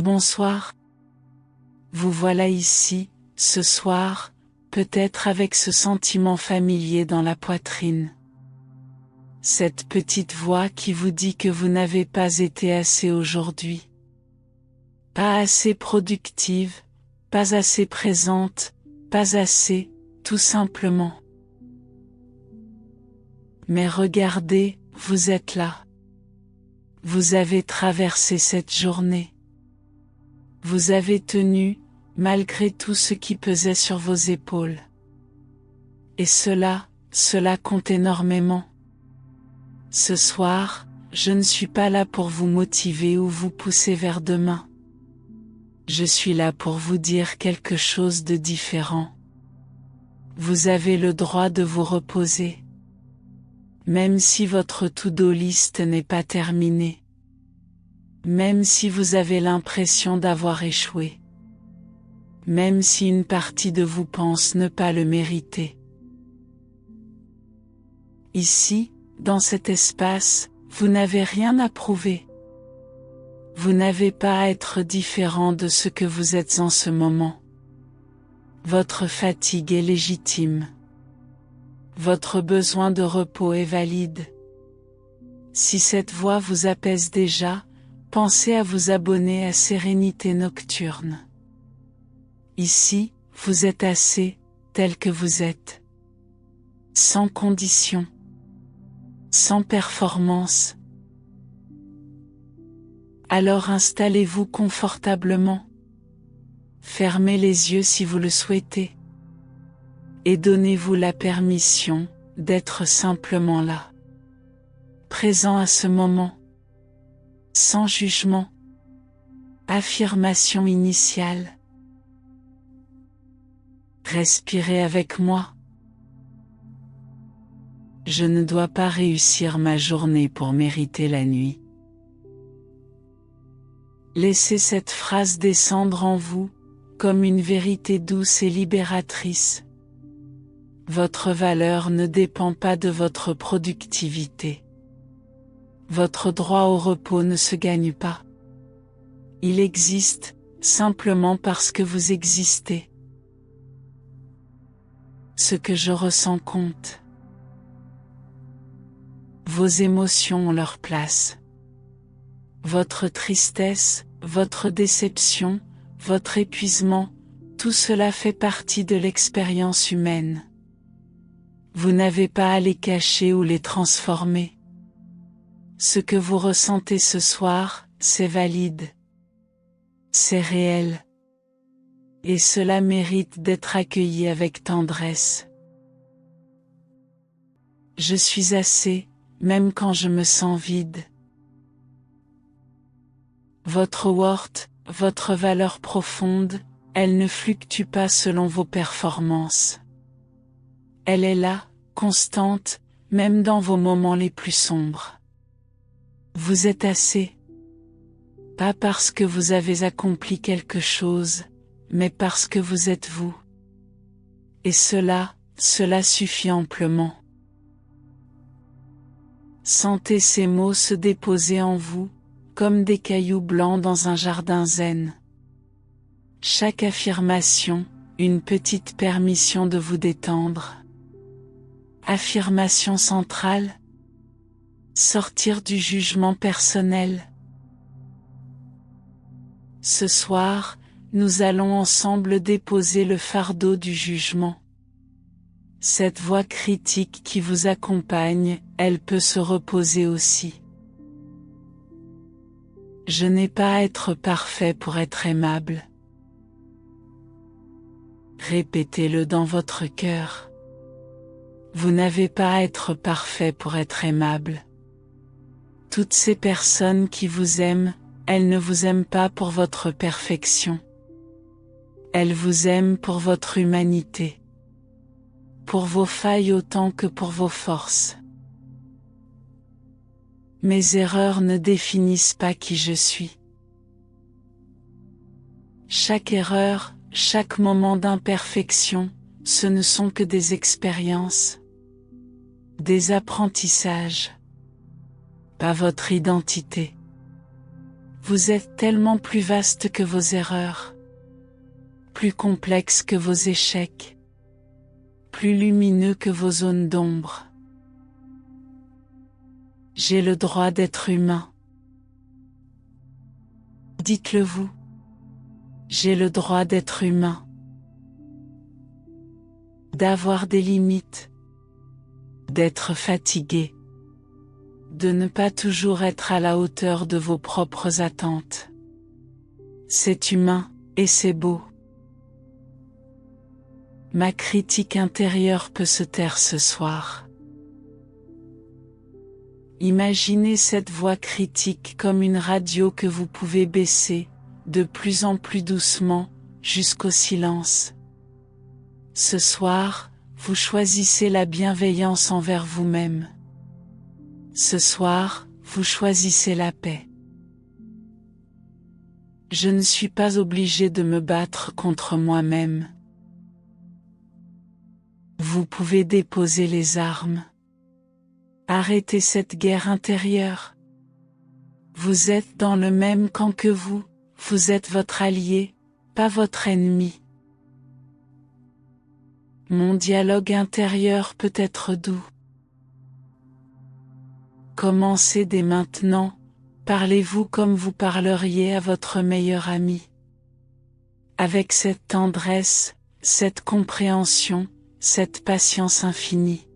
Bonsoir. Vous voilà ici, ce soir, peut-être avec ce sentiment familier dans la poitrine. Cette petite voix qui vous dit que vous n'avez pas été assez aujourd'hui. Pas assez productive, pas assez présente, pas assez, tout simplement. Mais regardez, vous êtes là. Vous avez traversé cette journée. Vous avez tenu, malgré tout ce qui pesait sur vos épaules. Et cela compte énormément. Ce soir, je ne suis pas là pour vous motiver ou vous pousser vers demain. Je suis là pour vous dire quelque chose de différent. Vous avez le droit de vous reposer. Même si votre to-do list n'est pas terminée. Même si vous avez l'impression d'avoir échoué. Même si une partie de vous pense ne pas le mériter. Ici, dans cet espace, vous n'avez rien à prouver. Vous n'avez pas à être différent de ce que vous êtes en ce moment. Votre fatigue est légitime. Votre besoin de repos est valide. Si cette voix vous apaise déjà, pensez à vous abonner à Sérénité Nocturne. Ici, vous êtes assez, tel que vous êtes. Sans condition. Sans performance. Alors installez-vous confortablement. Fermez les yeux si vous le souhaitez. Et donnez-vous la permission d'être simplement là. Présent à ce moment. Sans jugement. Affirmation initiale. Respirez avec moi. Je ne dois pas réussir ma journée pour mériter la nuit. Laissez cette phrase descendre en vous, comme une vérité douce et libératrice. Votre valeur ne dépend pas de votre productivité. Votre droit au repos ne se gagne pas. Il existe, simplement parce que vous existez. Ce que je ressens compte. Vos émotions ont leur place. Votre tristesse, votre déception, votre épuisement, tout cela fait partie de l'expérience humaine. Vous n'avez pas à les cacher ou les transformer. Ce que vous ressentez ce soir, c'est valide. C'est réel. Et cela mérite d'être accueilli avec tendresse. Je suis assez, même quand je me sens vide. Votre worth, votre valeur profonde, elle ne fluctue pas selon vos performances. Elle est là, constante, même dans vos moments les plus sombres. Vous êtes assez. Pas parce que vous avez accompli quelque chose, mais parce que vous êtes vous. Et cela suffit amplement. Sentez ces mots se déposer en vous, comme des cailloux blancs dans un jardin zen. Chaque affirmation, une petite permission de vous détendre. Affirmation centrale. Sortir du jugement personnel. Ce soir, nous allons ensemble déposer le fardeau du jugement. Cette voix critique qui vous accompagne, elle peut se reposer aussi. Je n'ai pas à être parfait pour être aimable. Répétez-le dans votre cœur. Vous n'avez pas à être parfait pour être aimable. Toutes ces personnes qui vous aiment, elles ne vous aiment pas pour votre perfection. Elles vous aiment pour votre humanité. Pour vos failles autant que pour vos forces. Mes erreurs ne définissent pas qui je suis. Chaque erreur, chaque moment d'imperfection, ce ne sont que des expériences. Des apprentissages. Pas votre identité. Vous êtes tellement plus vaste que vos erreurs, plus complexe que vos échecs, plus lumineux que vos zones d'ombre. J'ai le droit d'être humain. Dites-le vous. J'ai le droit d'être humain. D'avoir des limites. D'être fatigué. De ne pas toujours être à la hauteur de vos propres attentes. C'est humain, et c'est beau. Ma critique intérieure peut se taire ce soir. Imaginez cette voix critique comme une radio que vous pouvez baisser, de plus en plus doucement, jusqu'au silence. Ce soir, vous choisissez la bienveillance envers vous-même. Ce soir, vous choisissez la paix. Je ne suis pas obligé de me battre contre moi-même. Vous pouvez déposer les armes. Arrêtez cette guerre intérieure. Vous êtes dans le même camp que vous êtes votre allié, pas votre ennemi. Mon dialogue intérieur peut être doux. Commencez dès maintenant, parlez-vous comme vous parleriez à votre meilleur ami. Avec cette tendresse, cette compréhension, cette patience infinie.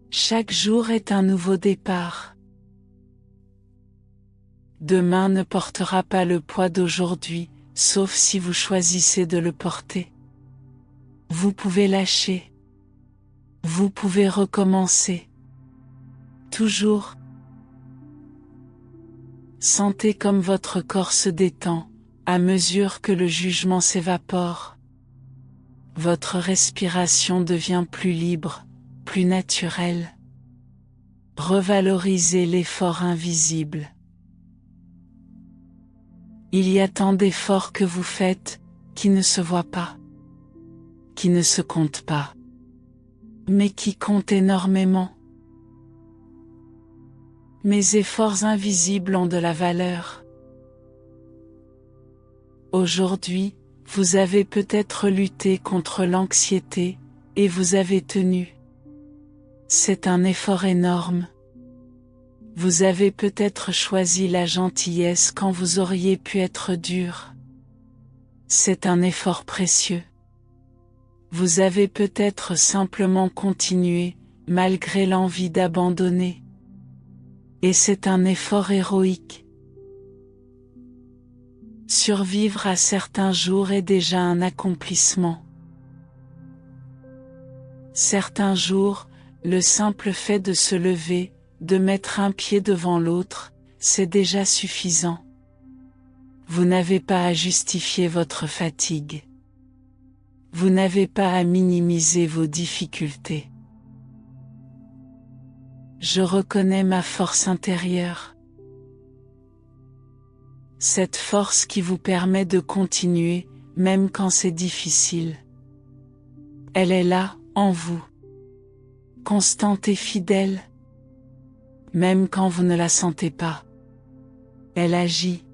Chaque jour est un nouveau départ. Demain ne portera pas le poids d'aujourd'hui, sauf si vous choisissez de le porter. Vous pouvez lâcher. Vous pouvez recommencer. Toujours. Sentez comme votre corps se détend, à mesure que le jugement s'évapore. Votre respiration devient plus libre, plus naturelle. Revalorisez l'effort invisible. Il y a tant d'efforts que vous faites, qui ne se voient pas, qui ne se comptent pas, mais qui comptent énormément. Mes efforts invisibles ont de la valeur. Aujourd'hui, vous avez peut-être lutté contre l'anxiété, et vous avez tenu. C'est un effort énorme. Vous avez peut-être choisi la gentillesse quand vous auriez pu être dur. C'est un effort précieux. Vous avez peut-être simplement continué, malgré l'envie d'abandonner. Et c'est un effort héroïque. Survivre à certains jours est déjà un accomplissement. Certains jours, le simple fait de se lever, de mettre un pied devant l'autre, c'est déjà suffisant. Vous n'avez pas à justifier votre fatigue. Vous n'avez pas à minimiser vos difficultés. Je reconnais ma force intérieure. Cette force qui vous permet de continuer, même quand c'est difficile. Elle est là, en vous. Constante et fidèle. Même quand vous ne la sentez pas. Elle agit.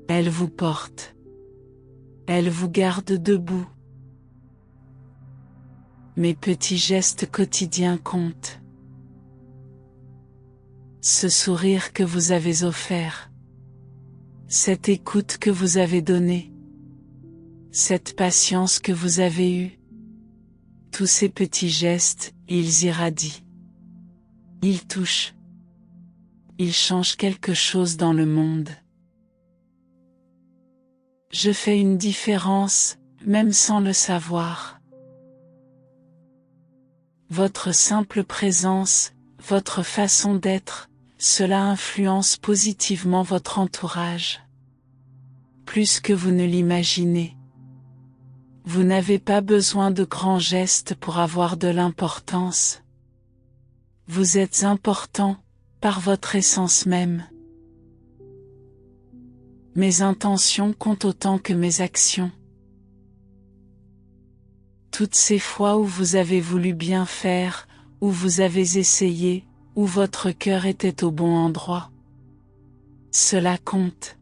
Elle vous porte. Elle vous garde debout. Mes petits gestes quotidiens comptent. Ce sourire que vous avez offert. Cette écoute que vous avez donnée. Cette patience que vous avez eue. Tous ces petits gestes, ils irradient. Ils touchent. Ils changent quelque chose dans le monde. Je fais une différence, même sans le savoir. Votre simple présence, votre façon d'être, cela influence positivement votre entourage. Plus que vous ne l'imaginez. Vous n'avez pas besoin de grands gestes pour avoir de l'importance. Vous êtes important, par votre essence même. Mes intentions comptent autant que mes actions. Toutes ces fois où vous avez voulu bien faire, où vous avez essayé, où votre cœur était au bon endroit. Cela compte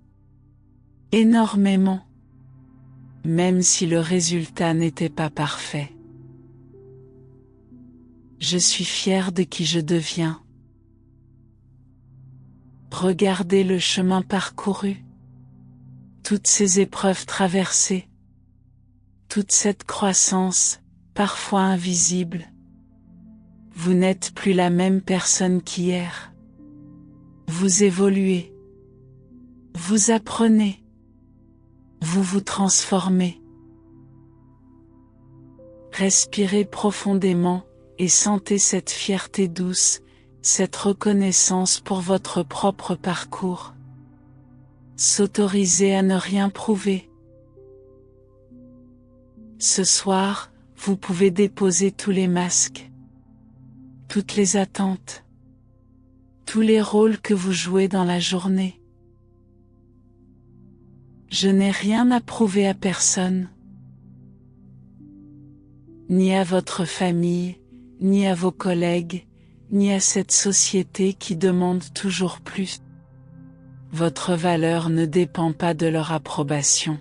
énormément, même si le résultat n'était pas parfait. Je suis fier de qui je deviens. Regardez le chemin parcouru, toutes ces épreuves traversées, toute cette croissance, parfois invisible. Vous n'êtes plus la même personne qu'hier. Vous évoluez. Vous apprenez. Vous vous transformez. Respirez profondément et sentez cette fierté douce, cette reconnaissance pour votre propre parcours. S'autoriser à ne rien prouver. Ce soir, vous pouvez déposer tous les masques, toutes les attentes, tous les rôles que vous jouez dans la journée. Je n'ai rien à prouver à personne, ni à votre famille, ni à vos collègues, ni à cette société qui demande toujours plus. Votre valeur ne dépend pas de leur approbation.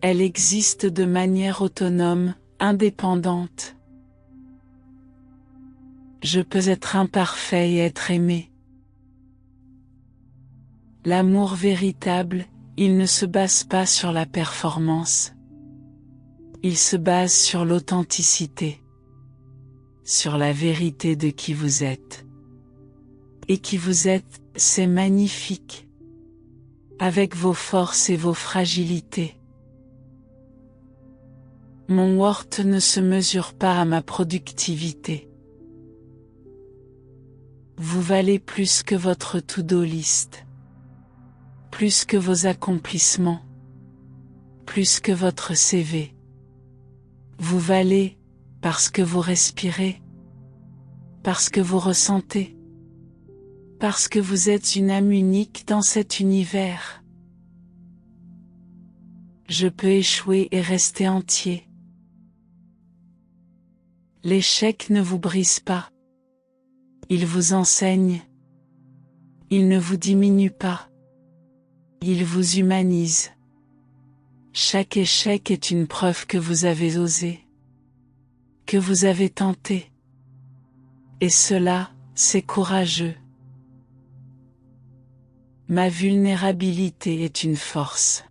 Elle existe de manière autonome, indépendante. Je peux être imparfait et être aimé. L'amour véritable, il ne se base pas sur la performance. Il se base sur l'authenticité, sur la vérité de qui vous êtes. Et qui vous êtes, c'est magnifique, avec vos forces et vos fragilités. Mon worth ne se mesure pas à ma productivité. Vous valez plus que votre to-do list, plus que vos accomplissements, plus que votre CV. Vous valez parce que vous respirez, parce que vous ressentez, parce que vous êtes une âme unique dans cet univers. Je peux échouer et rester entier. L'échec ne vous brise pas. Il vous enseigne. Il ne vous diminue pas. Il vous humanise. Chaque échec est une preuve que vous avez osé, que vous avez tenté. Et cela, c'est courageux. Ma vulnérabilité est une force.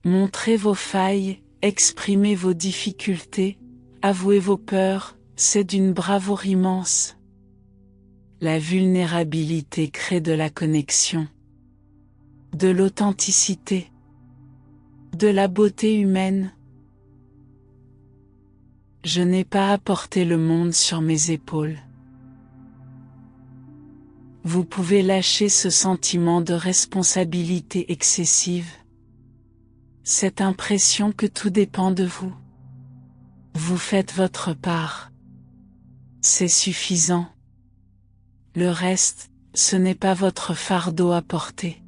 Montrez vos failles, exprimez vos difficultés, avouez vos peurs, c'est d'une bravoure immense. La vulnérabilité crée de la connexion, de l'authenticité, de la beauté humaine. Je n'ai pas à porter le monde sur mes épaules. Vous pouvez lâcher ce sentiment de responsabilité excessive, cette impression que tout dépend de vous. Vous faites votre part. C'est suffisant. Le reste, ce n'est pas votre fardeau à porter.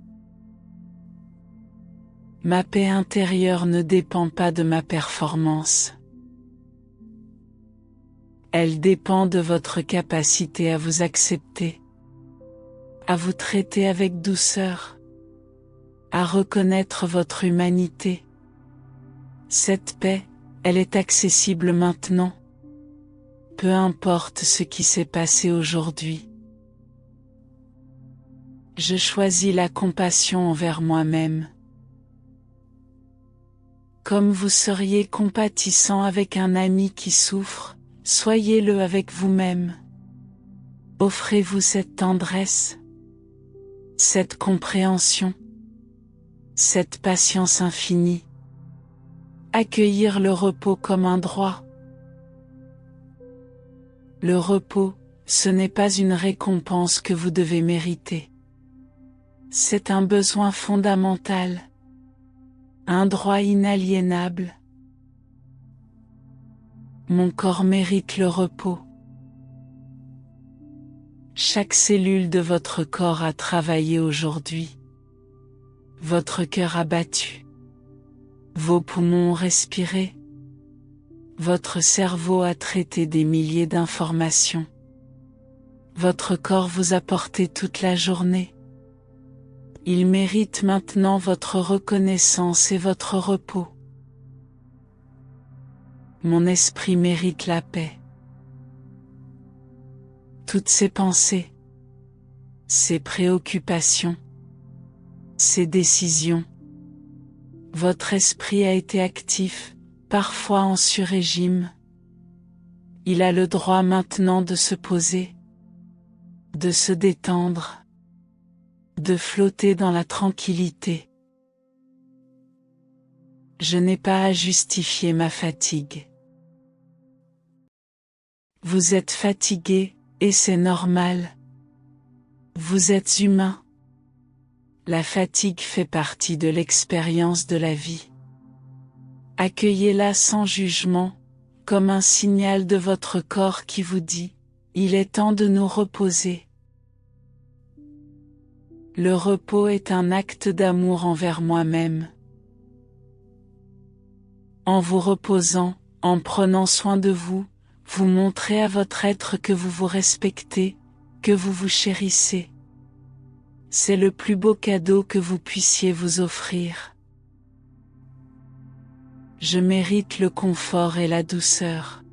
Ma paix intérieure ne dépend pas de ma performance. Elle dépend de votre capacité à vous accepter, à vous traiter avec douceur, à reconnaître votre humanité. Cette paix, elle est accessible maintenant. Peu importe ce qui s'est passé aujourd'hui. Je choisis la compassion envers moi-même. Comme vous seriez compatissant avec un ami qui souffre, soyez-le avec vous-même. Offrez-vous cette tendresse, cette compréhension, cette patience infinie. Accueillir le repos comme un droit. Le repos, ce n'est pas une récompense que vous devez mériter. C'est un besoin fondamental, un droit inaliénable. Mon corps mérite le repos. Chaque cellule de votre corps a travaillé aujourd'hui. Votre cœur a battu. Vos poumons ont respiré. Votre cerveau a traité des milliers d'informations. Votre corps vous a porté toute la journée. Il mérite maintenant votre reconnaissance et votre repos. Mon esprit mérite la paix. Toutes ces pensées, ces préoccupations, ces décisions. Votre esprit a été actif, parfois en sur-régime. Il a le droit maintenant de se poser, de se détendre, de flotter dans la tranquillité. Je n'ai pas à justifier ma fatigue. Vous êtes fatigué, et c'est normal. Vous êtes humain. La fatigue fait partie de l'expérience de la vie. Accueillez-la sans jugement, comme un signal de votre corps qui vous dit « Il est temps de nous reposer ». Le repos est un acte d'amour envers moi-même. En vous reposant, en prenant soin de vous, vous montrez à votre être que vous vous respectez, que vous vous chérissez. C'est le plus beau cadeau que vous puissiez vous offrir. Je mérite le confort et la douceur.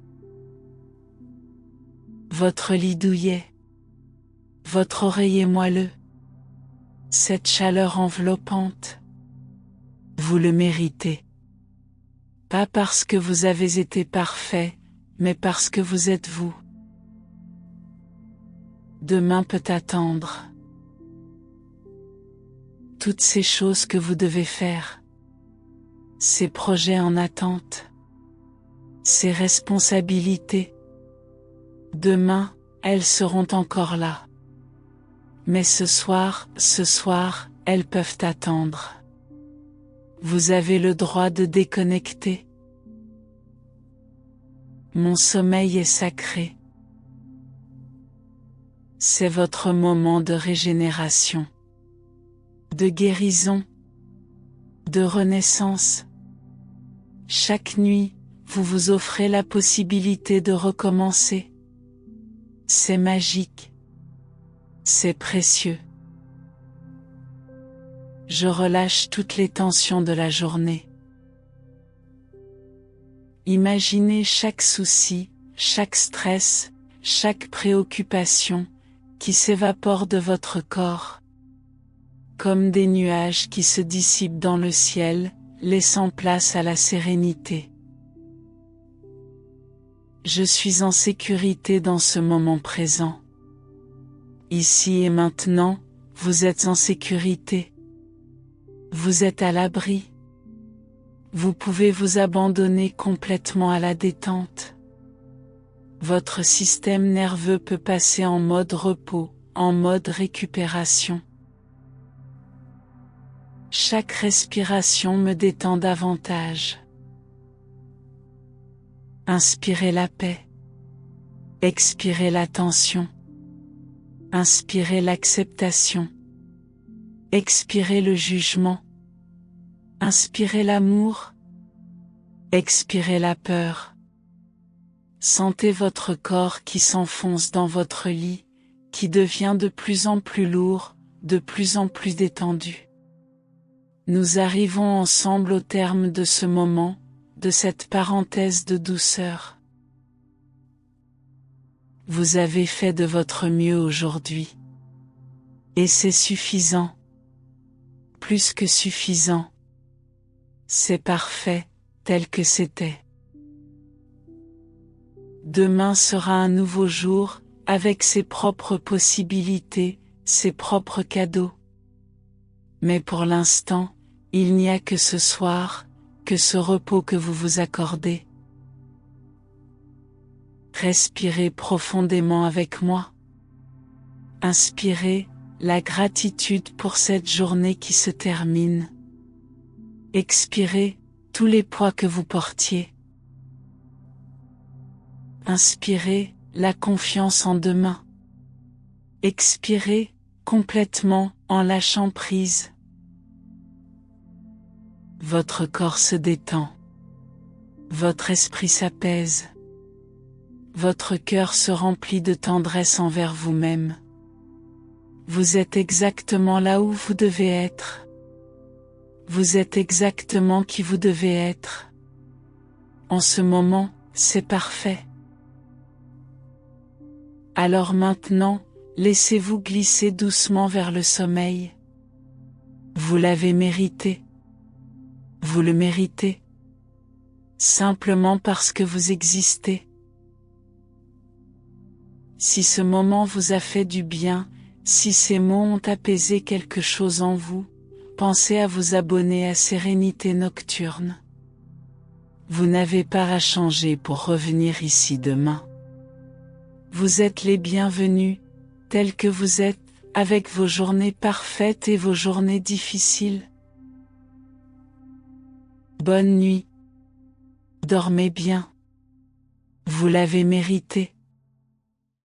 Votre lit douillet, votre oreiller moelleux, cette chaleur enveloppante, vous le méritez. Pas parce que vous avez été parfait, mais parce que vous êtes vous. Demain peut attendre. Toutes ces choses que vous devez faire, ces projets en attente, ces responsabilités, demain, elles seront encore là. Mais ce soir, elles peuvent attendre. Vous avez le droit de déconnecter. Mon sommeil est sacré. C'est votre moment de régénération, de guérison, de renaissance. Chaque nuit, vous vous offrez la possibilité de recommencer. C'est magique. C'est précieux. Je relâche toutes les tensions de la journée. Imaginez chaque souci, chaque stress, chaque préoccupation qui s'évapore de votre corps, comme des nuages qui se dissipent dans le ciel, laissant place à la sérénité. Je suis en sécurité dans ce moment présent. Ici et maintenant, vous êtes en sécurité. Vous êtes à l'abri. Vous pouvez vous abandonner complètement à la détente. Votre système nerveux peut passer en mode repos, en mode récupération. Chaque respiration me détend davantage. Inspirez la paix. Expirez la tension. Inspirez l'acceptation. Expirez le jugement. Inspirez l'amour. Expirez la peur. Sentez votre corps qui s'enfonce dans votre lit, qui devient de plus en plus lourd, de plus en plus détendu. Nous arrivons ensemble au terme de ce moment, de cette parenthèse de douceur. Vous avez fait de votre mieux aujourd'hui. Et c'est suffisant. Plus que suffisant. C'est parfait, tel que c'était. Demain sera un nouveau jour, avec ses propres possibilités, ses propres cadeaux. Mais pour l'instant, il n'y a que ce soir, que ce repos que vous vous accordez. Respirez profondément avec moi. Inspirez la gratitude pour cette journée qui se termine. Expirez tous les poids que vous portiez. Inspirez la confiance en demain. Expirez complètement en lâchant prise. Votre corps se détend. Votre esprit s'apaise. votre cœur se remplit de tendresse envers vous-même. Vous êtes exactement là où vous devez être. Vous êtes exactement qui vous devez être. En ce moment, c'est parfait. Alors maintenant, laissez-vous glisser doucement vers le sommeil. Vous l'avez mérité. Vous le méritez. Simplement parce que vous existez. Si ce moment vous a fait du bien, si ces mots ont apaisé quelque chose en vous, pensez à vous abonner à Sérénité Nocturne. Vous n'avez pas à changer pour revenir ici demain. Vous êtes les bienvenus, tels que vous êtes, avec vos journées parfaites et vos journées difficiles. Bonne nuit. Dormez bien. Vous l'avez mérité.